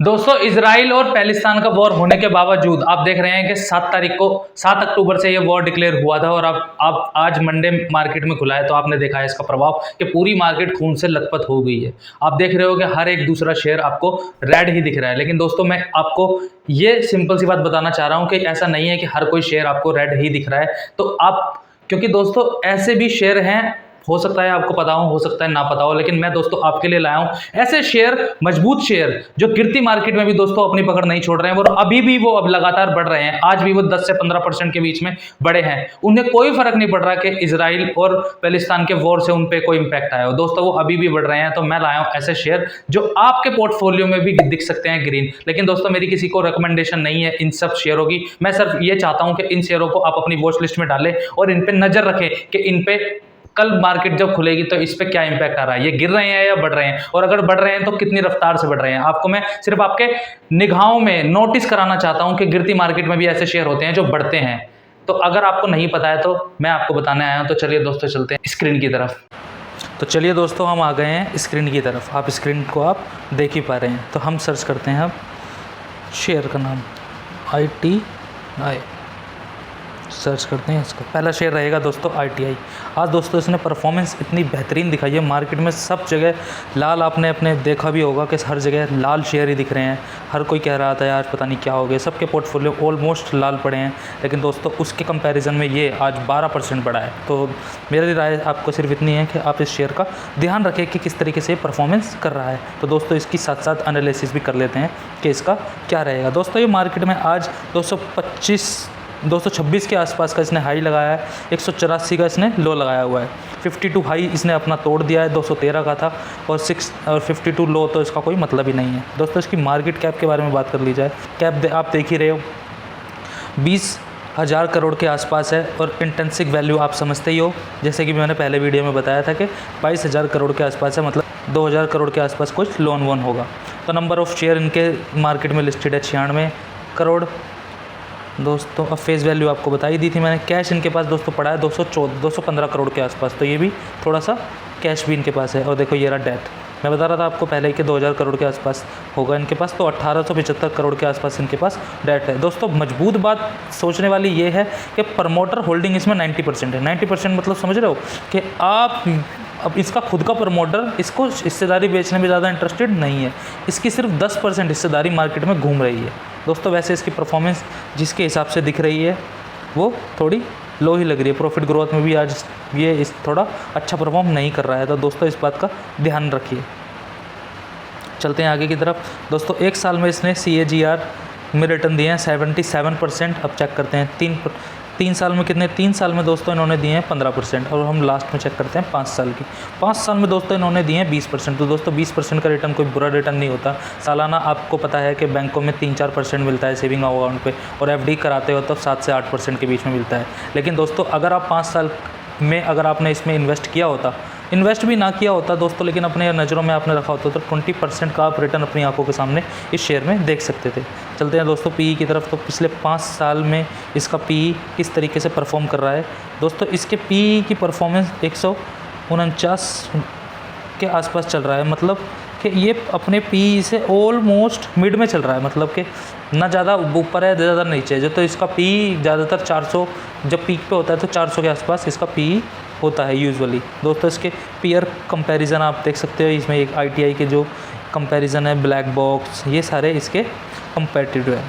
दोस्तों, इजराइल और पैलेस्टाइन का वॉर होने के बावजूद आप देख रहे हैं कि 7 अक्टूबर से ये वॉर डिक्लेयर हुआ था और अब आज मंडे मार्केट में खुला है तो आपने देखा है इसका प्रभाव कि पूरी मार्केट खून से लथपथ हो गई है। आप देख रहे हो कि हर एक दूसरा शेयर आपको रेड ही दिख रहा है। लेकिन दोस्तों, मैं आपको ये सिंपल सी बात बताना चाह रहा हूँ कि ऐसा नहीं है कि हर कोई शेयर आपको रेड ही दिख रहा है। तो आप, क्योंकि दोस्तों ऐसे भी शेयर हैं, हो सकता है आपको पता हो सकता है ना पता हो, लेकिन मैं दोस्तों आपके लिए लाया हूं ऐसे शेयर, मजबूत शेयर जो गिरती मार्केट में भी दोस्तों अपनी पकड़ नहीं छोड़ रहे हैं और अभी भी वो अब लगातार बढ़ रहे हैं। आज भी वो 10 से 15% के बीच में बढ़े हैं। उन्हें कोई फर्क नहीं पड़ रहा कि इजराइल और पैलेस्टाइन के वॉर से उन पे कोई इंपैक्ट आया हो। दोस्तों वो अभी भी बढ़ रहे हैं। तो मैं लाया हूं ऐसे शेयर जो आपके पोर्टफोलियो में भी दिख सकते हैं ग्रीन। लेकिन दोस्तों मेरी किसी को रिकमेंडेशन नहीं है इन सब शेयरों की। मैं सिर्फ ये चाहता हूं कि इन शेयरों को आप अपनी वॉच लिस्ट में डालें और इन पे नजर रखें कि इन पे कल मार्केट जब खुलेगी तो इस पे क्या इंपैक्ट आ रहा है, ये गिर रहे हैं या बढ़ रहे हैं, और अगर बढ़ रहे हैं तो कितनी रफ्तार से बढ़ रहे हैं। आपको मैं सिर्फ आपके निगाहों में नोटिस कराना चाहता हूं कि गिरती मार्केट में भी ऐसे शेयर होते हैं जो बढ़ते हैं। तो अगर आपको नहीं पता है तो मैं आपको बताने आया हूं। तो चलिए दोस्तों चलते हैं स्क्रीन की तरफ। तो चलिए दोस्तों हम आ गए हैं स्क्रीन की तरफ। आप स्क्रीन को आप देख ही पा रहे हैं। तो हम सर्च करते हैं अब शेयर का नाम ITI सर्च करते हैं। इसका पहला शेयर रहेगा दोस्तों ITI। आज दोस्तों इसने परफॉर्मेंस इतनी बेहतरीन दिखाई है मार्केट में, सब जगह लाल। आपने अपने देखा भी होगा कि हर जगह लाल शेयर ही दिख रहे हैं। हर कोई कह रहा था यार पता नहीं क्या हो गया, सबके पोर्टफोलियो ऑलमोस्ट लाल पड़े हैं। लेकिन दोस्तों उसके कंपैरिजन में ये आज 12% बढ़ा है। तो मेरी राय आपको सिर्फ इतनी है कि आप इस शेयर का ध्यान रखें कि किस तरीके से परफॉर्मेंस कर रहा है। तो दोस्तों इसकी साथ साथ एनालिसिस भी कर लेते हैं कि इसका क्या रहेगा। दोस्तों ये मार्केट में आज 226 के आसपास का इसने हाई लगाया है, 184 का इसने लो लगाया हुआ है। 52 हाई इसने अपना तोड़ दिया है, 213 का था, और 52 लो तो इसका कोई मतलब ही नहीं है। दोस्तों इसकी मार्केट कैप के बारे में बात कर ली जाए, कैप आप देख ही रहे हो 20,000 करोड़ के आसपास है, और इंटेंसिक वैल्यू आप समझते ही हो, जैसे कि मैंने पहले वीडियो में बताया था कि 22,000 करोड़ के आसपास है, मतलब 2,000 करोड़ के आसपास कुछ लोन वोन होगा। तो नंबर ऑफ़ शेयर इनके मार्केट में लिस्टेड है 96 करोड़ दोस्तों। अब फेस वैल्यू आपको बता ही दी थी मैंने। कैश इनके पास दोस्तों पड़ा है 215 करोड़ के आसपास, तो ये भी थोड़ा सा कैश भी इनके पास है। और देखो ये रहा डेट, मैं बता रहा था आपको पहले ही कि 2000 करोड़ के आसपास होगा इनके पास, तो 1875 करोड़ के आसपास इनके पास डेट है। दोस्तों मजबूत बात सोचने वाली ये है कि प्रमोटर होल्डिंग इसमें 90% है। 90% मतलब समझ रहे हो कि आप अब इसका खुद का प्रमोटर इसको हिस्सेदारी बेचने में ज़्यादा इंटरेस्टेड नहीं है। इसकी सिर्फ 10% हिस्सेदारी मार्केट में घूम रही है। दोस्तों वैसे इसकी परफॉर्मेंस जिसके हिसाब से दिख रही है वो थोड़ी लो ही लग रही है। प्रॉफिट ग्रोथ में भी आज ये इस थोड़ा अच्छा परफॉर्म नहीं कर रहा है। तो दोस्तों इस बात का ध्यान रखिए। चलते हैं आगे की तरफ। दोस्तों एक साल में इसने CAGR में रिटर्न दिए हैं 77%। अब चेक करते हैं 3 साल में कितने। 3 साल में दोस्तों इन्होंने दिए हैं 15%, और हम लास्ट में चेक करते हैं 5 साल की। 5 साल में दोस्तों इन्होंने दिए हैं 20%। तो दोस्तों 20% का रिटर्न कोई बुरा रिटर्न नहीं होता। सालाना आपको पता है कि बैंकों में 3-4% मिलता है सेविंग अकाउंट पे, और FD कराते हो तब 7 से 8% के बीच में मिलता है। लेकिन दोस्तों अगर आप 5 साल में अगर आपने इसमें इन्वेस्ट भी ना किया होता दोस्तों, लेकिन अपने नज़रों में आपने रखा होता तो 20% का आप रिटर्न अपनी आंखों के सामने इस शेयर में देख सकते थे। चलते हैं दोस्तों PE की तरफ। तो पिछले 5 साल में इसका PE किस तरीके से परफॉर्म कर रहा है। दोस्तों इसके PE की परफॉर्मेंस 149 के आसपास चल रहा है, मतलब कि ये अपने PE से ऑलमोस्ट मिड में चल रहा है, मतलब कि ना ज़्यादा ऊपर है ज़्यादा नीचे। जो तो इसका PE ज़्यादातर 400 जब पीक पे होता है तो 400 के आसपास इसका PE होता है यूजुअली। दोस्तों इसके पीयर कंपैरिजन आप देख सकते हो, इसमें एक ITI के जो कंपैरिजन है, ब्लैक बॉक्स, ये सारे इसके कंपेटिटिव है।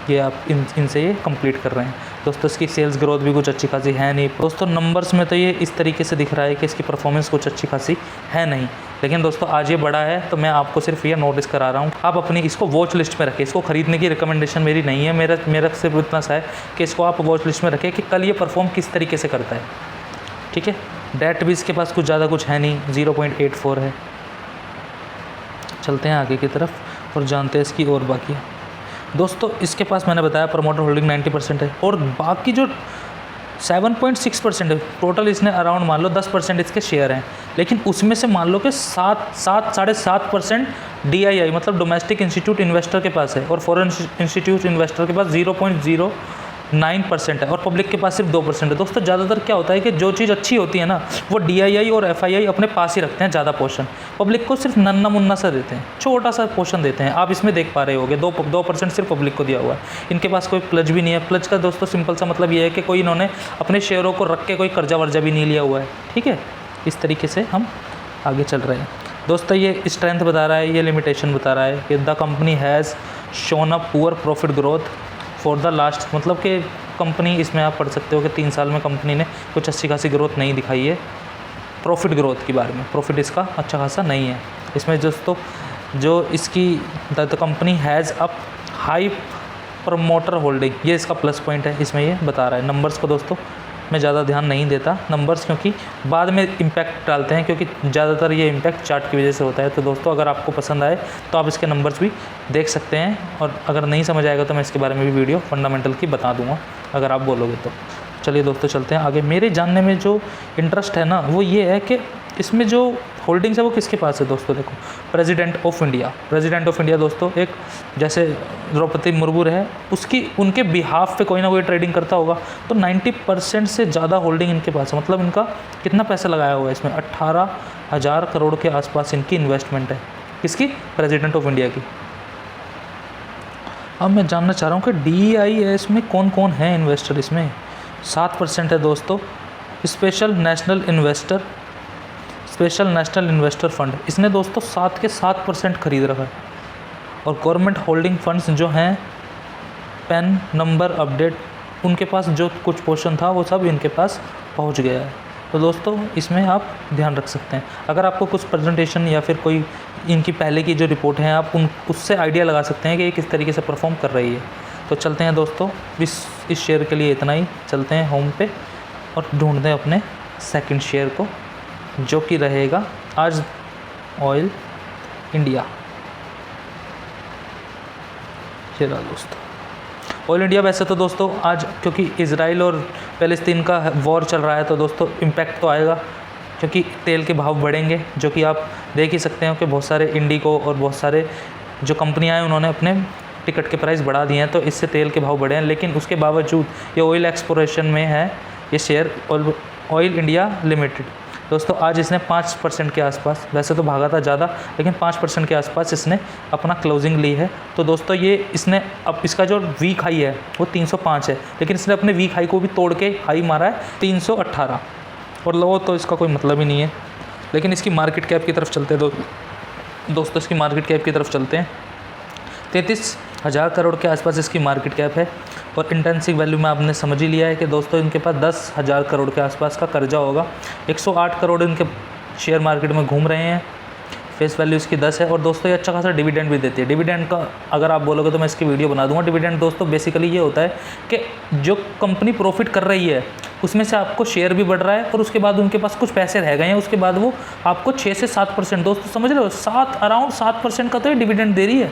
ये आप इनसे ये कंप्लीट कर रहे हैं। दोस्तों इसकी सेल्स ग्रोथ भी कुछ अच्छी खासी है नहीं। दोस्तों नंबर्स में तो ये इस तरीके से दिख रहा है कि इसकी परफॉर्मेंस कुछ अच्छी खासी है नहीं। लेकिन दोस्तों आज ये बड़ा है तो मैं आपको सिर्फ ये नोटिस करा रहा हूँ। आप अपनी इसको वॉच लिस्ट में रखें। इसको खरीदने की रिकमेंडेशन मेरी नहीं है, मेरा सिर्फ इतना सा है कि इसको आप वॉच लिस्ट में रखें कि कल ये परफॉर्म किस तरीके से करता है। ठीक है, डेट भी इसके पास कुछ ज़्यादा कुछ है नहीं, 0.84 है। चलते हैं आगे की तरफ और जानते हैं इसकी और बाकी। दोस्तों इसके पास मैंने बताया प्रमोटर होल्डिंग 90% है, और बाकी जो 7.6% है टोटल, इसने अराउंड मान लो 10% इसके शेयर हैं। लेकिन उसमें से मान लो कि 7.5% DII मतलब डोमेस्टिक इंस्टीट्यूट इन्वेस्टर के पास है, और फॉरेन इंस्टीट्यूट इन्वेस्टर के पास 0.0 9% है और पब्लिक के पास सिर्फ 2% है। दोस्तों ज़्यादातर क्या होता है कि जो चीज़ अच्छी होती है ना, वो DII और FII अपने पास ही रखते हैं ज़्यादा पोर्शन, पब्लिक को सिर्फ नन्ना मुन्ना सा देते हैं, छोटा सा पोर्शन देते हैं। आप इसमें देख पा रहे होगे 2% सिर्फ पब्लिक को दिया हुआ है। इनके पास कोई प्लज भी नहीं है। प्लज का दोस्तों सिंपल सा मतलब ये है कि कोई इन्होंने अपने शेयरों को रख के कोई कर्जा वर्जा भी नहीं लिया हुआ है। ठीक है, इस तरीके से हम आगे चल रहे हैं। दोस्तों ये स्ट्रेंथ बता रहा है, ये लिमिटेशन बता रहा है कि the company has shown a poor profit growth for the last, मतलब कि कंपनी, इसमें आप पढ़ सकते हो कि 3 साल में कंपनी ने कुछ अच्छी खासी ग्रोथ नहीं दिखाई है। प्रॉफिट ग्रोथ के बारे में, प्रॉफिट इसका अच्छा खासा नहीं है। इसमें दोस्तों जो इसकी the company has a high promoter holding, ये इसका प्लस पॉइंट है, इसमें ये बता रहा है। नंबर्स को दोस्तों मैं ज़्यादा ध्यान नहीं देता नंबर्स, क्योंकि बाद में इम्पैक्ट डालते हैं, क्योंकि ज़्यादातर ये इम्पैक्ट चार्ट की वजह से होता है। तो दोस्तों अगर आपको पसंद आए तो आप इसके नंबर्स भी देख सकते हैं, और अगर नहीं समझ आएगा तो मैं इसके बारे में भी वीडियो फंडामेंटल की बता दूंगा अगर आप बोलोगे तो। चलिए दोस्तों चलते हैं आगे। मेरे जानने में जो इंटरेस्ट है ना, वो ये है कि इसमें जो होल्डिंग्स है वो किसके पास है। दोस्तों देखो, प्रेसिडेंट ऑफ इंडिया दोस्तों, एक जैसे द्रौपदी मुर्मू है, उनके बिहाफ पे कोई ना कोई ट्रेडिंग करता होगा, तो 90% से ज़्यादा होल्डिंग इनके पास है। मतलब इनका कितना पैसा लगाया हुआ है इसमें, 18,000 करोड़ के आसपास इनकी इन्वेस्टमेंट है। किसकी? प्रेसिडेंट ऑफ इंडिया की। अब मैं जानना चाह रहा हूँ कि DIS में कौन कौन है इन्वेस्टर। इसमें 7% है दोस्तों। स्पेशल नेशनल इन्वेस्टर फंड, इसने दोस्तों 7 के 7% खरीद रखा है। और गवर्नमेंट होल्डिंग फंड्स जो हैं, पैन नंबर अपडेट, उनके पास जो कुछ पोर्शन था वो सब इनके पास पहुंच गया है। तो दोस्तों इसमें आप ध्यान रख सकते हैं। अगर आपको कुछ प्रेजेंटेशन या फिर कोई इनकी पहले की जो रिपोर्ट हैं, आप उससे आइडिया लगा सकते हैं कि ये किस तरीके से परफॉर्म कर रही है। तो चलते हैं दोस्तों, इस शेयर के लिए इतना ही। चलते हैं होम पे और ढूंढते हैं अपने सेकंड शेयर को, जो कि रहेगा आज ऑयल इंडिया। चलो दोस्तों, ऑयल इंडिया वैसे तो दोस्तों आज, क्योंकि इजराइल और फ़लस्तीन का वॉर चल रहा है, तो दोस्तों इम्पैक्ट तो आएगा, क्योंकि तेल के भाव बढ़ेंगे, जो कि आप देख ही सकते हो कि बहुत सारे इंडिको और बहुत सारे जो कंपनियां हैं उन्होंने अपने टिकट के प्राइस बढ़ा दिए हैं, तो इससे तेल के भाव बढ़े हैं। लेकिन उसके बावजूद ये ऑयल एक्सप्लोरेशन में है ये शेयर, ऑयल इंडिया लिमिटेड। दोस्तों आज इसने 5% के आसपास, वैसे तो भागा था ज़्यादा, लेकिन 5% के आसपास इसने अपना क्लोजिंग ली है। तो दोस्तों ये इसने अब इसका जो वीक हाई है वो 305 है, लेकिन इसने अपने वीक हाई को भी तोड़ के हाई मारा है 318, और लो तो इसका कोई मतलब ही नहीं है। लेकिन इसकी मार्केट कैप की तरफ चलते हैं दोस्तों, इसकी मार्केट कैप की तरफ चलते हैं। 33,000 करोड़ के आसपास इसकी मार्केट कैप है। और इंटेंसिव वैल्यू में आपने समझ ही लिया है कि दोस्तों इनके पास 10,000 करोड़ के आसपास का कर्जा होगा। 108 करोड़ इनके शेयर मार्केट में घूम रहे हैं। फेस वैल्यू इसकी 10 है। और दोस्तों ये अच्छा खासा डिविडेंड भी देती है। डिविडेंड का अगर आप बोलोगे तो मैं इसकी वीडियो बना दूंगा। डिविडेंड दोस्तों बेसिकली ये होता है कि जो कंपनी प्रॉफिट कर रही है उसमें से आपको शेयर भी बढ़ रहा है, और उसके बाद उनके पास कुछ पैसे रह गए हैं, उसके बाद वो आपको 6 से 7%, दोस्तों समझ रहे हो, अराउंड 7% का तो ये डिविडेंड दे रही है।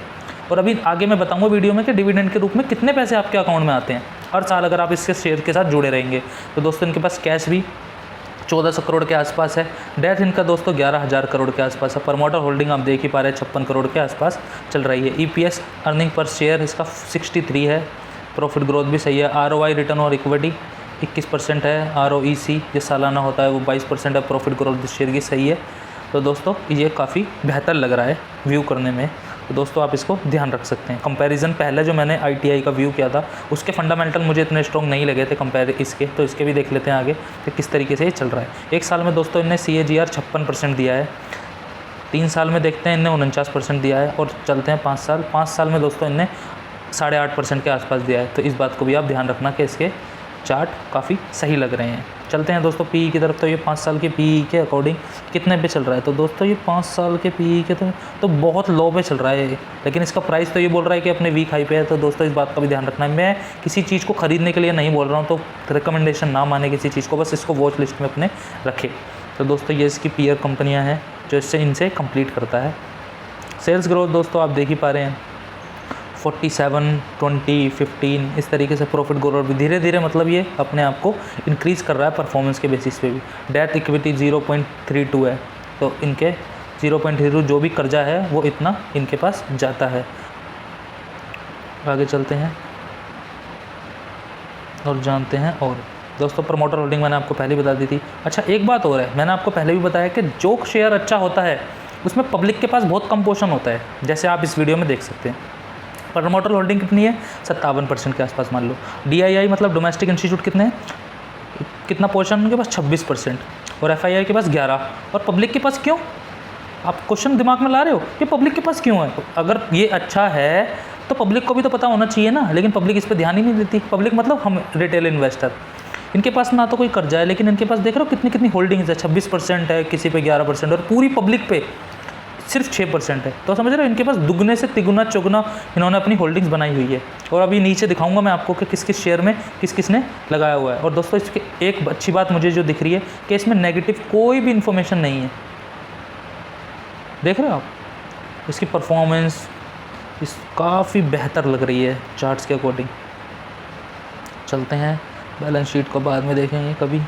और अभी आगे मैं बताऊंगा वीडियो में कि डिविडेंड के रूप में कितने पैसे आपके अकाउंट में आते हैं हर साल, अगर आप इसके शेयर के साथ जुड़े रहेंगे। तो दोस्तों इनके पास कैश भी 1400 करोड़ के आसपास है। डेट इनका दोस्तों 11,000 करोड़ के आसपास है। प्रमोटर होल्डिंग आप देख ही पा रहे हैं 56 करोड़ के आसपास चल रही है। EPS अर्निंग पर शेयर इसका 63 है। प्रॉफिट ग्रोथ भी सही है। ROI रिटर्न और इक्विटी 21% है। ROEC जो सालाना होता है वो 22% है। प्रॉफिट ग्रोथ शेयर की सही है। तो दोस्तों ये काफ़ी बेहतर लग रहा है व्यू करने में। तो दोस्तों आप इसको ध्यान रख सकते हैं। कंपैरिजन पहले जो मैंने ITI का व्यू किया था उसके फंडामेंटल मुझे इतने स्ट्रॉन्ग नहीं लगे थे कंपेयर इसके, तो इसके भी देख लेते हैं आगे कि किस तरीके से ये चल रहा है। एक साल में दोस्तों इन्हें CAGR 56% दिया है। 3 साल में देखते हैं इन्हें 49% दिया है। और चलते हैं 5 साल में दोस्तों इन्हें 8.5% के आसपास दिया है। तो इस बात को भी आप ध्यान रखना कि इसके चार्ट काफ़ी सही लग रहे हैं। चलते हैं दोस्तों PE की तरफ। तो ये 5 साल के PE के अकॉर्डिंग कितने पे चल रहा है। तो दोस्तों ये 5 साल के PE के तो बहुत लो पे चल रहा है, लेकिन इसका प्राइस तो ये बोल रहा है कि अपने वीक हाई पे है। तो दोस्तों इस बात का भी ध्यान रखना है। मैं किसी चीज़ को ख़रीदने के लिए नहीं बोल रहा हूँ, तो रिकमेंडेशन ना माने किसी चीज़ को, बस इसको वॉच लिस्ट में अपने रखें। तो दोस्तों ये इसकी पीयर कंपनियाँ हैं जो इनसे कंप्लीट करता है। सेल्स ग्रोथ दोस्तों आप देख ही पा रहे हैं 47, 20, 15 इस तरीके से प्रॉफिट ग्रोथ भी धीरे धीरे मतलब ये अपने आप को इंक्रीज़ कर रहा है परफॉर्मेंस के बेसिस पे भी। डेट इक्विटी 0.32 है। तो इनके 0.32 जो भी कर्जा है वो इतना इनके पास जाता है। आगे चलते हैं। और जानते हैं। और दोस्तों प्रमोटर होल्डिंग मैंने आपको पहले बता दी थी। अच्छा एक बात और है, मैंने आपको पहले भी बताया कि जो शेयर अच्छा होता है उसमें पब्लिक के पास बहुत कम पोर्शन होता है, जैसे आप इस वीडियो में देख सकते हैं। प्रमोटर होल्डिंग कितनी है? 57% के आसपास मान लो। DII मतलब डोमेस्टिक इंस्टीट्यूट कितने हैं, कितना पोर्शन उनके पास? 26%। और FII के पास 11। और पब्लिक के पास क्यों? आप क्वेश्चन दिमाग में ला रहे हो कि पब्लिक के पास क्यों है? अगर ये अच्छा है तो पब्लिक को भी तो पता होना चाहिए ना, लेकिन पब्लिक इस पर ध्यान ही नहीं देती। पब्लिक मतलब हम रिटेल इन्वेस्टर, इनके पास ना तो कोई कर्जा है, लेकिन इनके पास देख रहे हो कितनी कितनी होल्डिंग्स है। 26% है, किसी पे 11%, और पूरी पब्लिक पे सिर्फ 6% है। तो समझ रहे हो, इनके पास दुगने से तिगुना चौगुना इन्होंने अपनी होल्डिंग्स बनाई हुई है। और अभी नीचे दिखाऊंगा मैं आपको कि किस किस शेयर में किस किस ने लगाया हुआ है। और दोस्तों इसकी एक अच्छी बात मुझे जो दिख रही है कि इसमें नेगेटिव कोई भी इन्फॉर्मेशन नहीं है। देख रहे हो आप, इसकी परफॉर्मेंस इस काफ़ी बेहतर लग रही है चार्ट्स के अकॉर्डिंग। चलते हैं, बैलेंस शीट को बाद में देखेंगे कभी।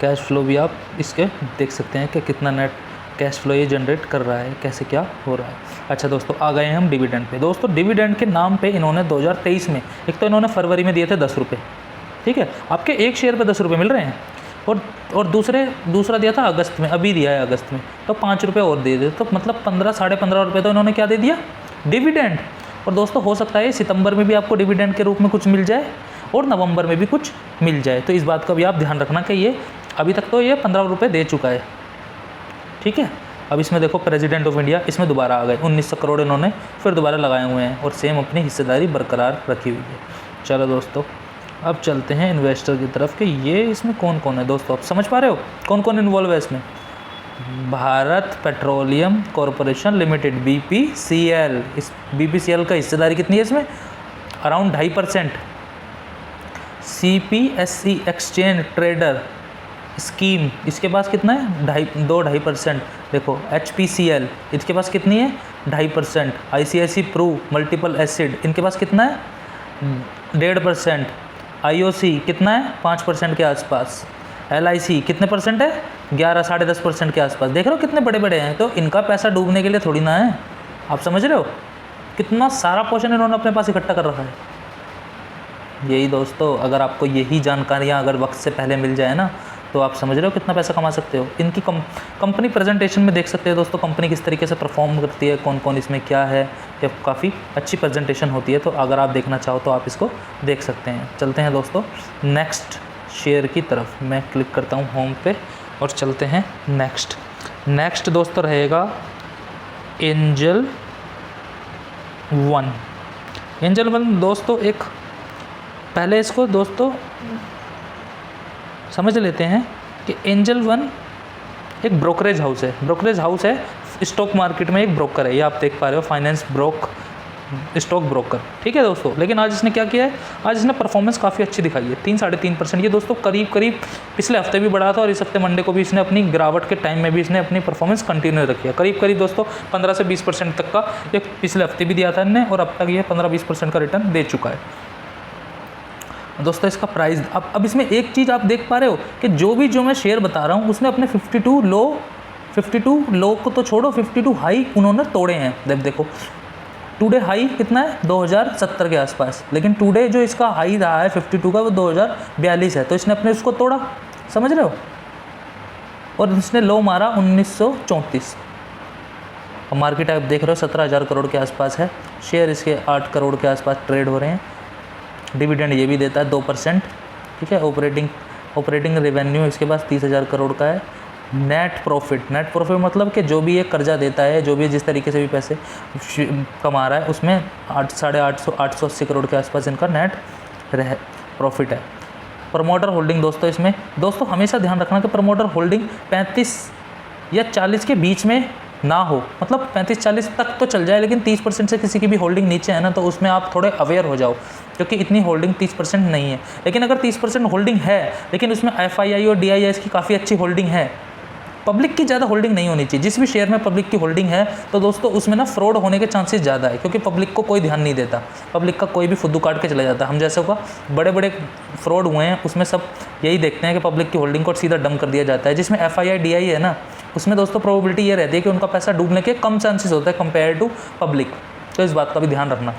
कैश फ्लो भी आप इसके देख सकते हैं कि कितना नेट कैश फ्लो ये जनरेट कर रहा है, कैसे क्या हो रहा है। अच्छा दोस्तों आ गए हैं हम डिविडेंड पे। दोस्तों डिविडेंड के नाम पे इन्होंने 2023 में, एक तो इन्होंने फरवरी में दिए थे 10 रुपये, ठीक है, आपके एक शेयर पे 10 रुपये मिल रहे हैं। और दूसरा दिया था अगस्त में, अभी दिया है अगस्त में, तो 5 रुपये और दे दे, तो मतलब 15 साढ़े 15 रुपये तो इन्होंने क्या दे दिया? डिविडेंड। और दोस्तों हो सकता है सितंबर में भी आपको डिविडेंड के रूप में कुछ मिल जाए और नवंबर में भी कुछ मिल जाए। तो इस बात का भी आप ध्यान रखना कि ये अभी तक तो ये 15 रुपये दे चुका है, ठीक है। अब इसमें देखो प्रेसिडेंट ऑफ इंडिया, इसमें दोबारा आ गए 1900 करोड़ इन्होंने फिर दोबारा लगाए हुए हैं और सेम अपनी हिस्सेदारी बरकरार रखी हुई है। चलो दोस्तों अब चलते हैं इन्वेस्टर की तरफ कि ये इसमें कौन कौन है। दोस्तों आप समझ पा रहे हो कौन कौन इन्वॉल्व है इसमें? Bharat petroleum corporation limited BPCL। इस BPCL का हिस्सेदारी कितनी है इसमें? Around 2.5%। CPSE exchange trader scheme, इसके पास कितना है? 2.5%। देखो HPCL, इसके पास कितनी है? 2.5%। ICICI प्रू मल्टीपल एसिड, इनके पास कितना है? 1.5%। IOC कितना है? 5% के आसपास। LIC कितने परसेंट है? 11 साढ़े 10% के आसपास। देख रहे हो कितने बड़े बड़े हैं। तो इनका पैसा डूबने के लिए थोड़ी ना है, आप समझ रहे हो कितना सारा पोर्शन इन्होंने अपने पास इकट्ठा कर रखा है। यही दोस्तों, अगर आपको यही जानकारियाँ अगर वक्त से पहले मिल जाए ना, तो आप समझ रहे हो कितना पैसा कमा सकते हो। इनकी कंपनी प्रेजेंटेशन में देख सकते हैं दोस्तों, कंपनी किस तरीके से परफॉर्म करती है, कौन कौन इसमें क्या है, ये काफ़ी अच्छी प्रेजेंटेशन होती है। तो अगर आप देखना चाहो तो आप इसको देख सकते हैं। चलते हैं दोस्तों नेक्स्ट शेयर की तरफ। मैं क्लिक करता हूँ होम पे और चलते हैं नेक्स्ट दोस्तों रहेगा एंजल वन। दोस्तों एक पहले इसको दोस्तों समझ लेते हैं कि एंजल वन एक ब्रोकरेज हाउस है। स्टॉक मार्केट में एक ब्रोकर है, ये आप देख पा रहे हो, स्टॉक ब्रोकर, ठीक है दोस्तों। लेकिन आज इसने क्या किया है? आज इसने परफॉर्मेंस काफ़ी अच्छी दिखाई है, 3 साढ़े 3%। ये दोस्तों करीब पिछले हफ्ते भी बढ़ा था और इस हफ्ते मंडे को भी इसने अपनी गिरावट के टाइम में भी इसने अपनी परफॉर्मेंस कंटिन्यू रखी है। करीब दोस्तों 15 से 20% तक का एक पिछले हफ्ते भी दिया था इनने, और अब तक ये 15-20% का रिटर्न दे चुका है दोस्तों। इसका प्राइस अब इसमें एक चीज़ आप देख पा रहे हो कि जो मैं शेयर बता रहा हूँ उसने अपने 52 लो को तो छोड़ो, 52 हाई उन्होंने तोड़े हैं। देखो टुडे हाई कितना है? 2070 के आसपास, लेकिन टुडे जो इसका हाई रहा है 52 का वो 2042 है। तो इसने अपने उसको तोड़ा, समझ रहे हो। और इसने लो मारा 1934। और मार्केट आप देख रहे हो 17,000 करोड़ के आसपास है। शेयर इसके 8 करोड़ के आसपास ट्रेड हो रहे हैं। डिविडेंड ये भी देता है 2%, ठीक है। ऑपरेटिंग रेवेन्यू इसके पास 30,000 करोड़ का है। नेट प्रॉफिट मतलब कि जो भी ये कर्जा देता है, जो भी जिस तरीके से भी पैसे कमा रहा है, उसमें 880 करोड़ के आसपास इनका नेट प्रॉफिट है। प्रमोटर होल्डिंग दोस्तों, इसमें दोस्तों हमेशा ध्यान रखना कि प्रमोटर होल्डिंग 35 या 40 के बीच में ना हो। मतलब 35-40 तक तो चल जाए, लेकिन 30% से किसी की भी होल्डिंग नीचे है ना, तो उसमें आप थोड़े अवेयर हो जाओ, क्योंकि इतनी होल्डिंग 30% नहीं है। लेकिन अगर 30% होल्डिंग है, लेकिन उसमें FII और DII की काफ़ी अच्छी होल्डिंग है, पब्लिक की ज़्यादा होल्डिंग नहीं होनी चाहिए। जिस भी शेयर में पब्लिक की होल्डिंग है तो दोस्तों उसमें ना फ्रॉड होने के चांसेस ज़्यादा है, क्योंकि पब्लिक को कोई ध्यान नहीं देता। पब्लिक का कोई भी फुद्दू काट के चला जाता है। हम जैसे का बड़े फ्रॉड हुए हैं उसमें सब यही देखते हैं कि पब्लिक की होल्डिंग को सीधा डंप कर दिया जाता है। जिसमें FII DII है ना, उसमें दोस्तों प्रोबेबिलिटी ये रहती है कि उनका पैसा डूबने के कम चांसेस होता है कंपेयर टू पब्लिक। तो इस बात का भी ध्यान रखना।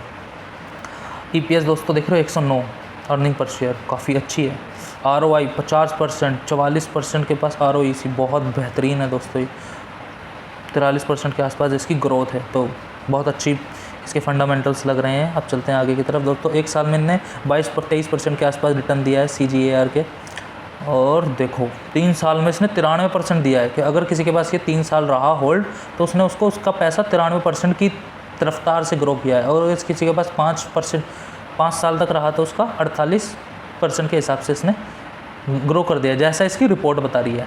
EPS दोस्तों देख रहे हो 109, अर्निंग पर शेयर काफ़ी अच्छी है। ROI 50%, 44% के पास ROEC बहुत बेहतरीन है दोस्तों। ये 43% के आसपास इसकी ग्रोथ है, तो बहुत अच्छी इसके फंडामेंटल्स लग रहे हैं। अब चलते हैं आगे की तरफ दोस्तों। एक साल में इनने 22-23% के आसपास रिटर्न दिया है CAGR के, और देखो 3 साल में इसने 93% दिया है कि अगर किसी के पास ये 3 साल रहा होल्ड तो उसने उसका पैसा 93% की रफ्तार से ग्रो किया है। और अगर किसी के पास 5 साल तक रहा तो उसका 48% के हिसाब से इसने ग्रो कर दिया, जैसा इसकी रिपोर्ट बता रही है।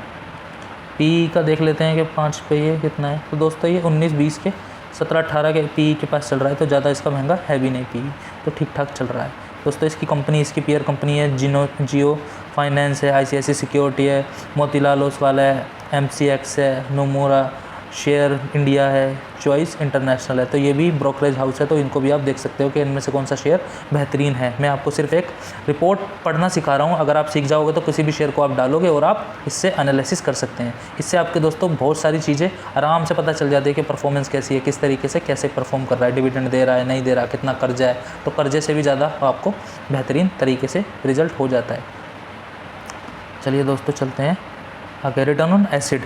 PE का देख लेते हैं कि 5 पे ये कितना है। तो दोस्तों ये 19-20 के 17-18 के PE के पास चल रहा है, तो ज़्यादा इसका महंगा है भी नहीं PE, तो ठीक ठाक चल रहा है दोस्तों। इसकी कंपनी, इसकी पीयर कंपनी है जियो फाइनेंस है, ICICI सिक्योरिटी है, मोतीलाल ओसवाल है, MCX है, नोमूरा शेयर इंडिया है, चॉइस इंटरनेशनल है। तो ये भी ब्रोकरेज हाउस है, तो इनको भी आप देख सकते हो कि इनमें से कौन सा शेयर बेहतरीन है। मैं आपको सिर्फ एक रिपोर्ट पढ़ना सिखा रहा हूँ। अगर आप सीख जाओगे तो किसी भी शेयर को आप डालोगे और आप इससे एनालिसिस कर सकते हैं। इससे आपके दोस्तों बहुत सारी चीज़ें आराम से पता चल जाती है कि परफॉर्मेंस कैसी है, किस तरीके से कैसे परफॉर्म कर रहा है, डिविडेंड दे रहा है नहीं दे रहा, कितना कर्जा है। तो कर्जे से भी ज़्यादा आपको बेहतरीन तरीके से रिजल्ट हो जाता है। चलिए दोस्तों चलते हैं आगे। Return on acid.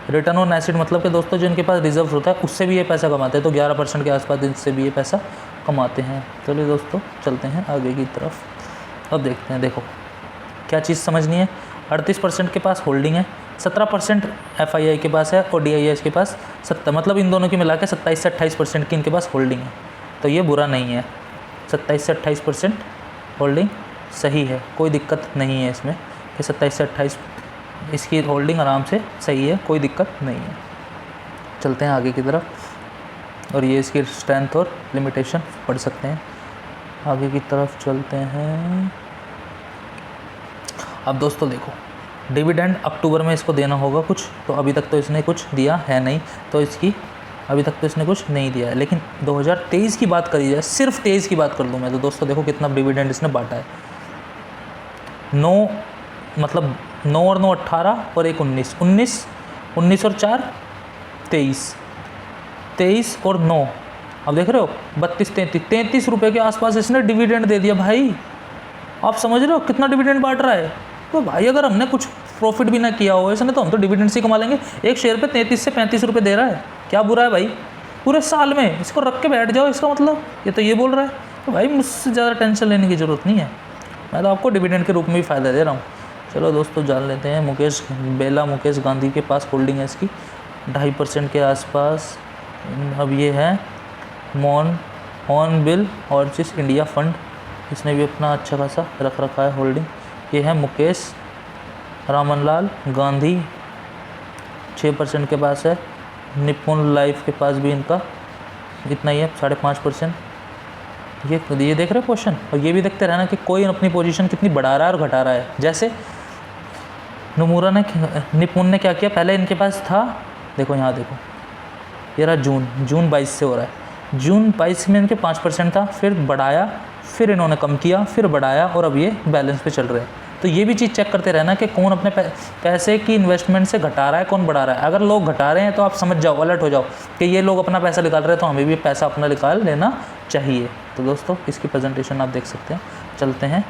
Return on acid मतलब कि दोस्तों जिनके पास रिजर्व होता है उससे भी ये पैसा कमाते हैं, तो 11% के आसपास इनसे भी ये पैसा कमाते हैं। चलिए दोस्तों चलते हैं आगे की तरफ। अब देखते हैं, देखो क्या चीज़ समझनी है। 38% के पास होल्डिंग है, 17% FII के पास है और DIS के पास 70, मतलब इन दोनों की मिला के 27 से 28% की इनके पास होल्डिंग है। तो ये बुरा नहीं है, 27 से 28% होल्डिंग सही है, कोई दिक्कत नहीं है इसमें कि 27 से 28 इसकी होल्डिंग आराम से सही है, कोई दिक्कत नहीं है। चलते हैं आगे की तरफ और ये इसकी स्ट्रेंथ और लिमिटेशन पढ़ सकते हैं। आगे की तरफ चलते हैं। अब दोस्तों देखो, डिविडेंड अक्टूबर में इसको देना होगा कुछ, तो अभी तक तो इसने कुछ दिया है नहीं, तो इसकी अभी तक तो इसने कुछ नहीं दिया है। लेकिन 2023 की बात करी जाए, सिर्फ 23 की बात कर लूँ मैं, तो दोस्तों देखो कितना डिविडेंड इसने बांटा है। 9 मतलब 9 और 9 18 और 1 19 19 और 4 23 और 9, अब देख रहे हो 32 33 रुपये के आसपास इसने डिविडेंड दे दिया भाई। आप समझ रहे हो कितना डिविडेंड बांट रहा है। तो भाई अगर हमने कुछ प्रॉफिट भी ना किया हो इसने, तो हम तो डिविडेंड से कमा लेंगे। एक शेयर पे 33 से 35 रुपये दे रहा है, क्या बुरा है भाई। पूरे साल में इसको रख के बैठ जाओ, इसका मतलब ये तो ये बोल रहा है। तो भाई मुझसे ज़्यादा टेंशन लेने की ज़रूरत नहीं है, मैं तो आपको डिविडेंड के रूप में भी फ़ायदा दे रहा हूँ। चलो दोस्तों जान लेते हैं। मुकेश गांधी के पास होल्डिंग है इसकी 2.5% के आसपास। अब ये है ऑन बिल और जिस इंडिया फंड, इसने भी अपना अच्छा खासा रख रखा है होल्डिंग। ये है मुकेश रामनलाल गांधी, 6% के पास है। निपुण लाइफ के पास भी इनका इतना ही है, 5.5%। ये देख रहे हो क्वेश्चन, और ये भी देखते रहना कि कोई अपनी पोजीशन कितनी बढ़ा रहा है और घटा रहा है। जैसे निपुण ने क्या किया, पहले इनके पास था, देखो यहाँ देखो, ये रहा जून 22 से हो रहा है। जून 22 में इनके 5% था, फिर बढ़ाया, फिर इन्होंने कम किया, फिर बढ़ाया, और अब ये बैलेंस पे चल रहे हैं। तो ये भी चीज़ चेक करते रहना कि कौन अपने पैसे की इन्वेस्टमेंट से घटा रहा है, कौन बढ़ा रहा है। अगर लोग घटा रहे हैं तो आप समझ जाओ, अलर्ट हो जाओ कि ये लोग अपना पैसा निकाल रहे हैं, तो हमें भी पैसा अपना निकाल लेना चाहिए। तो दोस्तों इसकी प्रेजेंटेशन आप देख सकते हैं। चलते हैं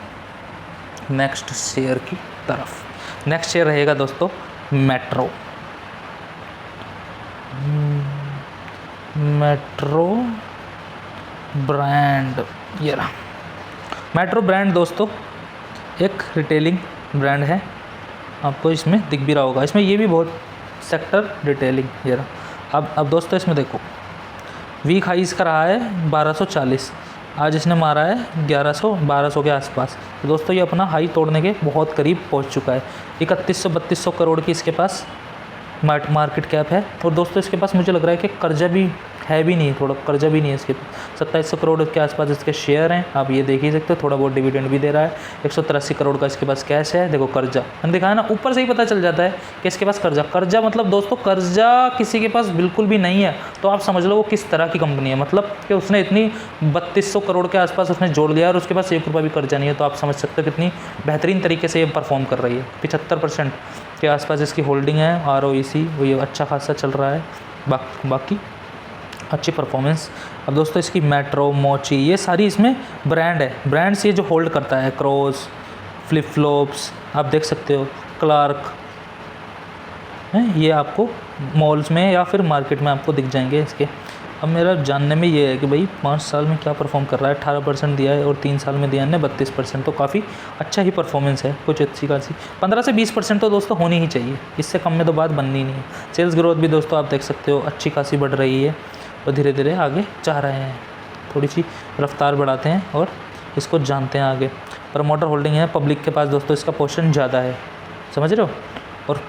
नेक्स्ट शेयर की तरफ। नेक्स्ट शेयर रहेगा दोस्तों मेट्रो ब्रांड। ये रहा मेट्रो ब्रांड दोस्तों, एक रिटेलिंग ब्रांड है, आपको इसमें दिख भी रहा होगा। इसमें ये भी बहुत सेक्टर रिटेलिंग। ये रहा। अब दोस्तों इसमें देखो, वीक हाई इसका रहा है 1240, आज इसने मारा है 1200 के आसपास। तो दोस्तों ये अपना हाई तोड़ने के बहुत करीब पहुंच चुका है। 3100-3200 करोड़ की इसके पास मार्केट कैप है। और दोस्तों इसके पास मुझे लग रहा है कि कर्जा भी है भी नहीं, थोड़ा कर्जा भी नहीं है इसके पास। 2700 करोड़ के आसपास इसके शेयर हैं, आप ये देख ही सकते हो। थोड़ा बहुत डिविडेंड भी दे रहा है। 183 करोड़ का इसके पास कैश है। देखो कर्जा मैंने दिखाया ना, ऊपर से ही पता चल जाता है कि इसके पास कर्जा मतलब दोस्तों कर्जा किसी के पास बिल्कुल भी नहीं है। तो आप समझ लो वो किस तरह की कंपनी है, मतलब कि उसने इतनी 3200 करोड़ के आसपास उसने जोड़ लिया और उसके पास 1 रुपया भी कर्जा नहीं है। तो आप समझ सकते हो कितनी बेहतरीन तरीके से ये परफॉर्म कर रही है। 75% के आसपास इसकी होल्डिंग है। ROEC वो ये अच्छा खासा चल रहा है। बाकी अच्छी परफॉर्मेंस अब दोस्तों इसकी मेट्रो, मोची, ये सारी इसमें ब्रांड है, ब्रांड्स ये जो होल्ड करता है, क्रॉस, फ्लिप फ्लॉप्स आप देख सकते हो, क्लार्क हैं, ये आपको मॉल्स में या फिर मार्केट में आपको दिख जाएंगे इसके। अब मेरा जानने में ये है कि भाई 5 साल में क्या परफॉर्म कर रहा है। 18% दिया है और 3 साल में दिया है 32%, तो काफ़ी अच्छा ही परफॉर्मेंस है, कुछ अच्छी खासी। 15 से 20% तो दोस्तों होनी ही चाहिए, इससे कम में तो बात बननी नहीं है। सेल्स ग्रोथ भी दोस्तों आप देख सकते हो अच्छी खासी बढ़ रही है और धीरे धीरे आगे जा रहे हैं। थोड़ी सी रफ्तार बढ़ाते हैं और इसको जानते हैं आगे। प्रमोटर होल्डिंग है, पब्लिक के पास दोस्तों इसका पोर्शन ज़्यादा है, समझ रहे हो। और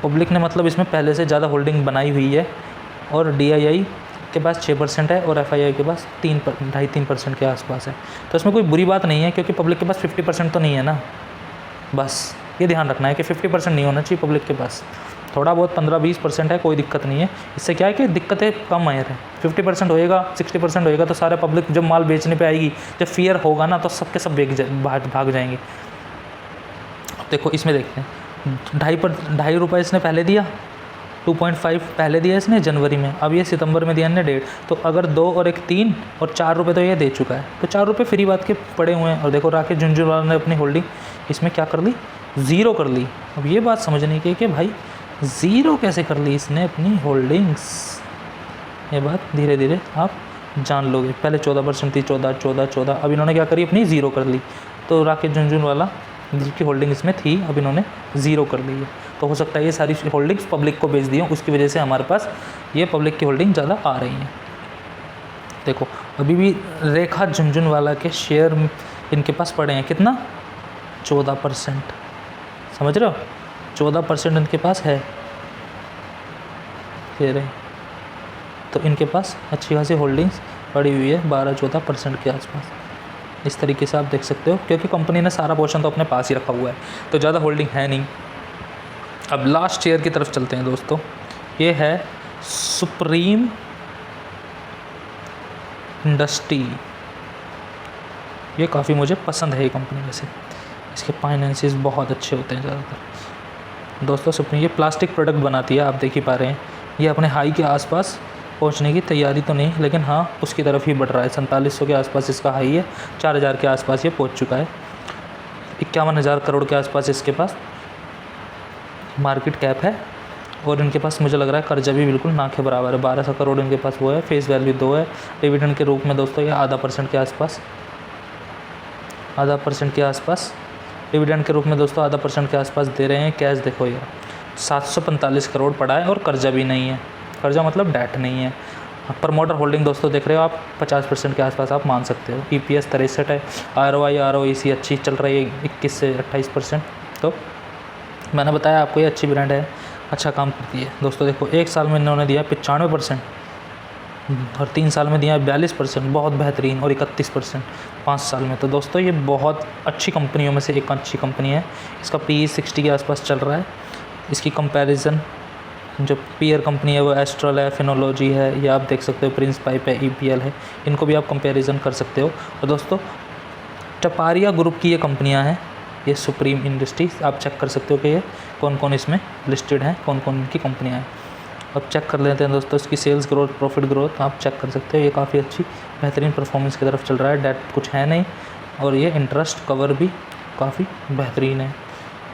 पब्लिक ने मतलब इसमें पहले से ज़्यादा होल्डिंग बनाई हुई है। और DII के पास 6% है और FII के पास 2.5-3% के आसपास है। तो इसमें कोई बुरी बात नहीं है, क्योंकि पब्लिक के पास 50% तो नहीं है ना। बस ये ध्यान रखना है कि 50% नहीं होना चाहिए पब्लिक के पास, थोड़ा बहुत 15-20% है, कोई दिक्कत नहीं है। इससे क्या है कि दिक्कतें कम आए रहे। 50% होएगा, 60% होएगा तो सारे पब्लिक जब माल बेचने पे आएगी, जब फियर होगा ना, तो सबके सब भाग जाएंगे। अब देखो इसमें देखते हैं, 2.5 रुपये इसने पहले दिया, 2.5 पहले दिया इसने जनवरी में, अब ये सितंबर में दिया ने 1.5, तो अगर 2 और 1 3 और 4 रुपये तो ये दे चुका है, तो 4 रुपये फ्री बात के पड़े हुए हैं। और देखो राकेश झुनझुनवाला ने अपनी होल्डिंग इसमें क्या कर ली, 0 कर ली। अब ये बात समझने की कि भाई 0 कैसे कर ली इसने अपनी होल्डिंग्स, ये बात धीरे धीरे आप जान लोगे। पहले 14% थी, 14, अब इन्होंने क्या करी, अपनी 0 कर ली। तो राकेश झुनझुनवाला जिसकी होल्डिंग इसमें थी, अब इन्होंने 0 कर ली है। तो हो सकता है ये सारी होल्डिंग्स पब्लिक को बेच दी हो, उसकी वजह से हमारे पास ये पब्लिक की होल्डिंग ज़्यादा आ रही हैं। देखो अभी भी रेखा झुनझुनवाला के शेयर इनके पास पड़े हैं कितना, 14%, समझ रहे हो, 14% इनके पास है कह रहे, तो इनके पास अच्छी खासी होल्डिंग्स पड़ी हुई है 12-14% के आसपास। इस तरीके से आप देख सकते हो, क्योंकि कंपनी ने सारा पोर्शन तो अपने पास ही रखा हुआ है, तो ज़्यादा होल्डिंग है नहीं। अब लास्ट शेयर की तरफ चलते हैं दोस्तों, ये है सुप्रीम इंडस्ट्री। ये काफ़ी मुझे पसंद है ये कंपनी में से, इसके फाइनेंसेस बहुत अच्छे होते हैं ज़्यादातर। दोस्तों सुप्रीम ये प्लास्टिक प्रोडक्ट बनाती है, आप देख ही पा रहे हैं। ये अपने हाई के आसपास पहुंचने की तैयारी तो नहीं, लेकिन हाँ उसकी तरफ ही बढ़ रहा है। 4700 के आसपास इसका हाई है, 4000 के आसपास ये पहुंच चुका है। 51,000 करोड़ के आसपास इसके पास मार्केट कैप है। और इनके पास मुझे लग रहा है कर्जा भी बिल्कुल ना के बराबर है, 1200 करोड़ इनके पास वो है। फेस वैल्यू 2 है। डिविडेंड के रूप में दोस्तों ये 0.5% के आसपास, 0.5% के आसपास डिविडेंड के रूप में दोस्तों 0.5% के आसपास दे रहे हैं। कैश देखो यार 745 करोड़ पड़ा है और कर्जा भी नहीं है, कर्जा मतलब डेट नहीं है। प्रमोटर होल्डिंग दोस्तों देख रहे हो आप 50% के आसपास आप मान सकते हो। EPS 63 है। ROI ROEC अच्छी चल रही है 21 से 28%। तो मैंने बताया आपको ये अच्छी ब्रांड है, अच्छा काम करती है। दोस्तों देखो 1 साल में इन्होंने दिया 95% और 3 साल में दिया 42%, बहुत बेहतरीन, और 31% 5 साल में। तो दोस्तों ये बहुत अच्छी कंपनियों में से एक अच्छी कंपनी है। इसका PE 60 के आसपास चल रहा है। इसकी कंपैरिजन जो पीयर कंपनी है वो एस्ट्रल है, फिनोलॉजी है, ये आप देख सकते हो, प्रिंस पाइप है, EPL है, इनको भी आप कंपैरिजन कर सकते हो। और दोस्तों टपारिया ग्रुप की ये कंपनियां हैं, ये सुप्रीम इंडस्ट्रीज, आप चेक कर सकते हो कि ये कौन कौन इसमें लिस्टेड हैं, कौन कौन इनकी कंपनियां हैं। अब चेक कर लेते हैं दोस्तों इसकी सेल्स ग्रोथ, प्रॉफिट ग्रोथ आप चेक कर सकते हो। ये काफ़ी अच्छी बेहतरीन परफॉर्मेंस की तरफ चल रहा है, डेट कुछ है नहीं, और ये इंटरेस्ट कवर भी काफ़ी बेहतरीन है।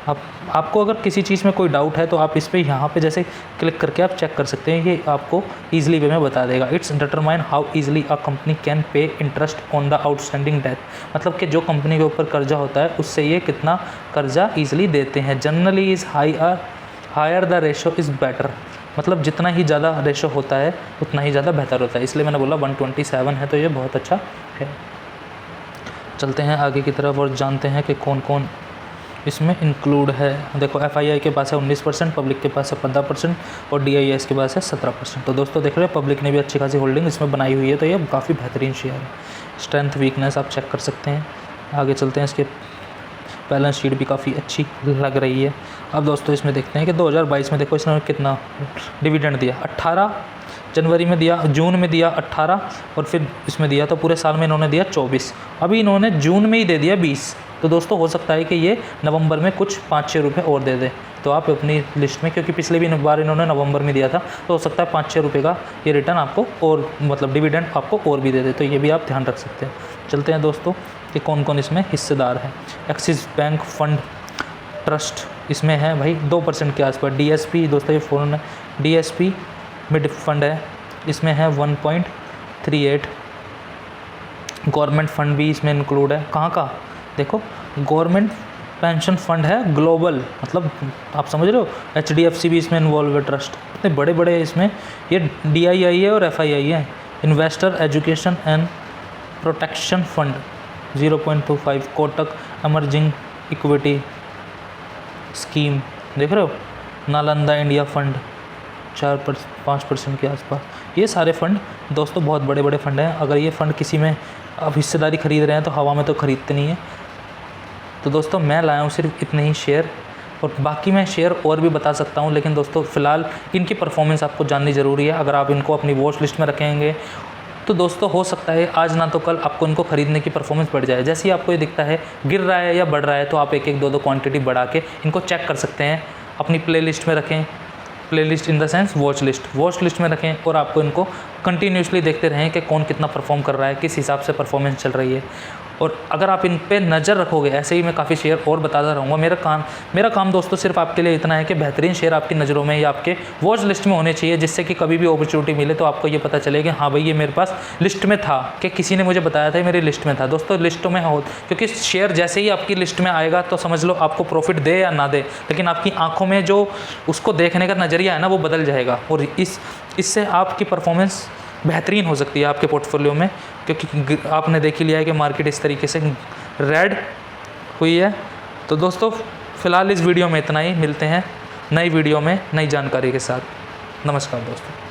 आपको अगर किसी चीज़ में कोई डाउट है तो आप इस पर यहाँ पे जैसे क्लिक करके आप चेक कर सकते हैं, ये आपको ईजिली वे में बता देगा। It's determine how easily a company can pay interest on the outstanding date, मतलब कि जो कंपनी के ऊपर कर्जा होता है उससे ये कितना कर्जा ईजिली देते हैं। Generally is higher the ratio is better, मतलब जितना ही ज़्यादा रेशो होता है उतना ही ज़्यादा बेहतर होता है, इसलिए मैंने बोला 127 है तो ये बहुत अच्छा है। चलते हैं आगे की तरफ और जानते हैं कि कौन कौन इसमें इंक्लूड है। देखो FII के पास है 19%, पब्लिक के पास है 15% और DIS के पास है 17%। तो दोस्तों देख रहे हो पब्लिक ने भी अच्छी खासी होल्डिंग इसमें बनाई हुई है, तो ये काफ़ी बेहतरीन शेयर है। स्ट्रेंथ वीकनेस आप चेक कर सकते हैं। आगे चलते हैं, इसके बैलेंस शीट भी काफ़ी अच्छी लग रही है। अब दोस्तों इसमें देखते हैं कि 2022 में देखो इसने कितना डिविडेंड दिया, 18 जनवरी में दिया, जून में दिया 18 और फिर इसमें दिया, तो पूरे साल में इन्होंने दिया 24। अभी इन्होंने जून में ही दे दिया 20, तो दोस्तों हो सकता है कि ये नवंबर में कुछ 5-6 रुपये और दे दे, तो आप अपनी लिस्ट में, क्योंकि पिछले भी बार इन्होंने नवंबर में दिया था, तो हो सकता है 5-6 रुपये का ये रिटर्न आपको और मतलब डिविडेंड आपको और भी दे दे, तो ये भी आप ध्यान रख सकते हैं। चलते हैं दोस्तों कि कौन कौन इसमें हिस्सेदार है। एक्सिस बैंक फंड ट्रस्ट इसमें है भाई 2% के आसपास। DSP दोस्तों ये फ़ोन है, DSP मिड फंड है, इसमें है 1.38। गवर्नमेंट फंड भी इसमें इंक्लूड है। कहाँ का देखो, गवर्नमेंट पेंशन फंड है ग्लोबल, मतलब आप समझ रहे हो। HDFC भी इसमें इन्वॉल्व है, ट्रस्ट इतने बड़े बड़े हैं इसमें। ये DII है और FII है। Investor education and protection fund 0.25। Kotak emerging equity scheme देख रहे हो। नालंदा इंडिया फंड 4-5% के आसपास। ये सारे फंड दोस्तों बहुत बड़े बड़े फंड हैं। अगर ये फ़ंड किसी में आप हिस्सेदारी खरीद रहे हैं तो हवा में तो ख़रीदते नहीं है। तो दोस्तों मैं लाया हूँ सिर्फ इतने ही शेयर, और बाकी मैं शेयर और भी बता सकता हूँ, लेकिन दोस्तों फ़िलहाल इनकी परफॉर्मेंस आपको जाननी ज़रूरी है। अगर आप इनको अपनी वॉच लिस्ट में रखेंगे तो दोस्तों हो सकता है आज ना तो कल आपको इनको खरीदने की परफॉर्मेंस बढ़ जाए। जैसे ही आपको ये दिखता है गिर रहा है या बढ़ रहा है, तो आप 1-1, 2-2 क्वांटिटी बढ़ा के इनको चेक कर सकते हैं। अपनी प्लेलिस्ट में रखें, playlist in the sense watch list में रखें, और आपको इनको कंटिन्यूसली देखते रहें कि कौन कितना परफॉर्म कर रहा है, किस हिसाब से परफॉर्मेंस चल रही है। और अगर आप इन पे नज़र रखोगे, ऐसे ही मैं काफ़ी शेयर और बताता रहूँगा। मेरा काम दोस्तों सिर्फ आपके लिए इतना है कि बेहतरीन शेयर आपकी नज़रों में या आपके वॉच लिस्ट में होने चाहिए, जिससे कि कभी भी अपॉर्चुनिटी मिले तो आपको ये पता चले कि हाँ भाई ये मेरे पास लिस्ट में था, कि किसी ने मुझे बताया था मेरी लिस्ट में था। दोस्तों लिस्टों में हो, क्योंकि शेयर जैसे ही आपकी लिस्ट में आएगा तो समझ लो आपको प्रॉफिट दे या ना दे, लेकिन आपकी आँखों में जो उसको देखने का नज़रिया है ना वो बदल जाएगा, और इससे आपकी परफॉर्मेंस बेहतरीन हो सकती है आपके पोर्टफोलियो में। क्योंकि आपने देख ही लिया है कि मार्केट इस तरीके से रेड हुई है। तो दोस्तों फ़िलहाल इस वीडियो में इतना ही। मिलते हैं नई वीडियो में नई जानकारी के साथ। नमस्कार दोस्तों।